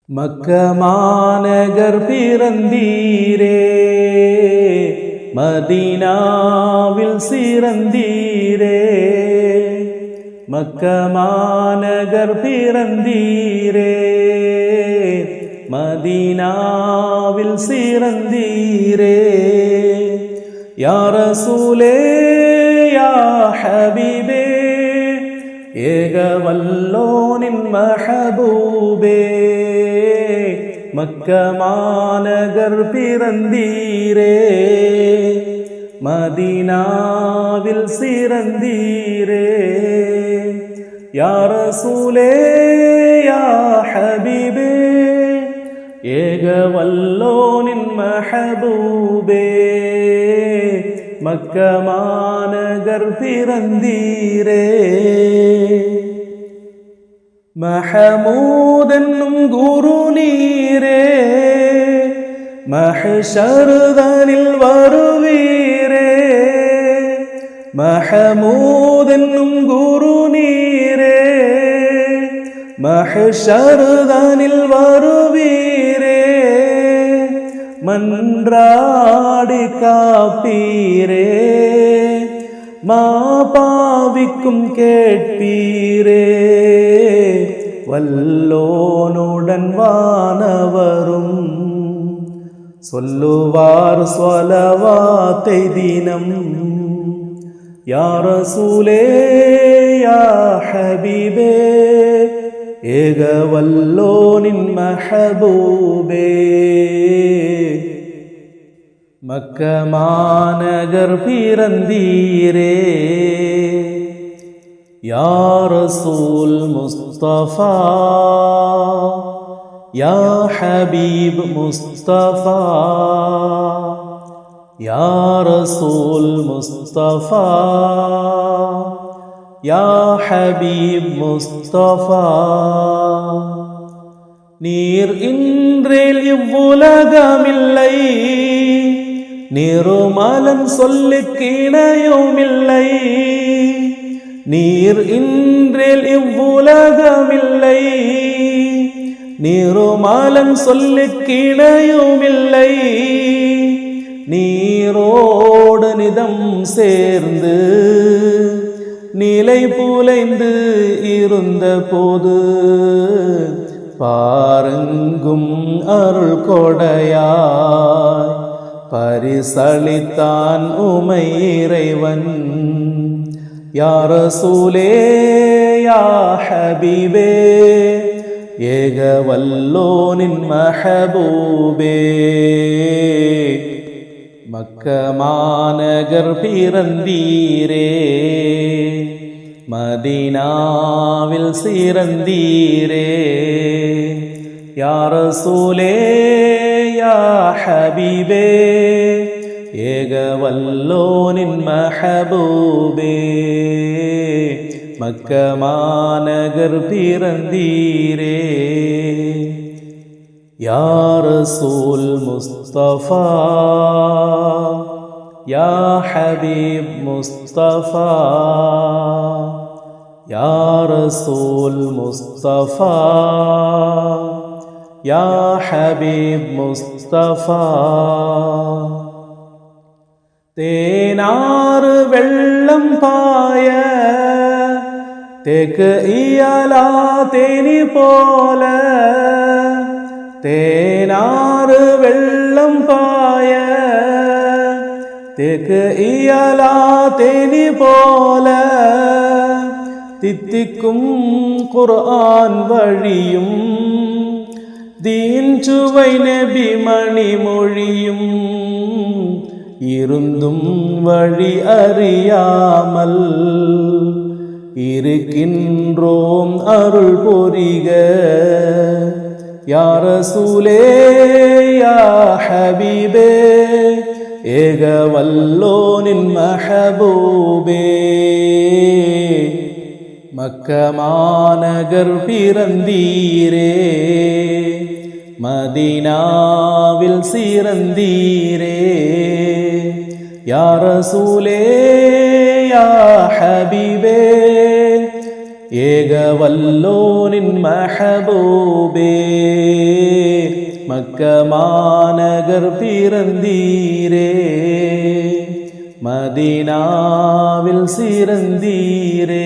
மக்க மாநகர் பிறந்தீரே, மதீனாவில் சிறந்தீரே. மக்க மாநகர் பிறந்தீரே, மதீனாவில் சிறந்தீரே. யா ரசூலே யா ஹபீபே, ஏகவல்லோனின் மஹபூபே. மக்க மாநகர் பிறந்தீரே, மதீனாவில் சிறந்தீரே. யா ரசூலே யா ஹபீபே, ஏகவல்லோனின் மஹபூபே. மக்க மாநகர் பிறந்தீரே. மஹமூத் என்னும் குரு நீரே, மஹ்ஷர்தனில் வருவீரே. மஹமூத் என்னும் குரு நீரே, மஹ்ஷர்தனில் வருவீரே. மன்றாடி காப்பீரே, மாபாவிக்கும் கேட்பீரே. வல்லோனுடன் வானவரும் சொல்லுவார் ஸலவாத்தை தினம். யா ரசூலே யா ஹபீபே, ஏகவல்லோனின் மஹபூபே. மக்க மாநகர் பிறந்தீரே, யா ரசூல் முஸ்தஃபா, யா ஹபீப் முஸ்தஃபா. யா ரசூல் முஸ்தஃபா, யா ஹபீப் முஸ்தஃபா. நீர் இன்றேல் இவ்வுலகமில்லை, நிருமலன் சொல்லுக்கு இணையுமில்லை. நீர் இன்றேல் இவ்வுலகமில்லை, நிருமலன் சொல்லுக்கு இணையுமில்லை. நீரோடு நிதம் சேர்ந்து நிலை புலைந்து இருந்த போது, பாருங்கும் அருள் கொடையாய் பரிசளித்தான் உமை இறைவன். யா ரசூலே யா ஹபீபே, ஏகவல்லோனின் மஹபூபே. மக்க மாநகர் பிறந்தீரே, மதீனாவில் சிறந்தீரே. யா ரசூலே யா ஹபீபே, ஏகவல்லோனின் மஹபூபே. மக்க மாநகர் பிறந்தீரே. யா ரசூல் முஸ்தஃபா, யா ஹபீப் முஸ்தஃபா. யா ரசூல் முஸ்தஃபா, யா ஹபீப் முஸ்தஃபா. தேனாறு வெள்ளம் பாய தேக்கு இயலா தேனி போல. தேனாறு வெள்ளம் பாய தேக்கு இயலா தேனி போல. தித்திக்கும் குர்ஆன் வழியும் தீன் சுவை நபி மணிமொழியும் இருந்தும் வழி அறியாமல் இருக்கின்றோம் அருள் பொரிக. யா ரசூலே யா ஹபீபே, ஏகவல்லோனின் மஹபூபே. மக்க மாநகர் பிறந்தீரே, மதீனாவில் சிறந்தீரே. யா ரசூலே யா ஹபீபே, ஏகவல்லோனின் மஹபூபே மக்க மாநகர் பிறந்தீரே மதீனாவில் சிறந்தீரே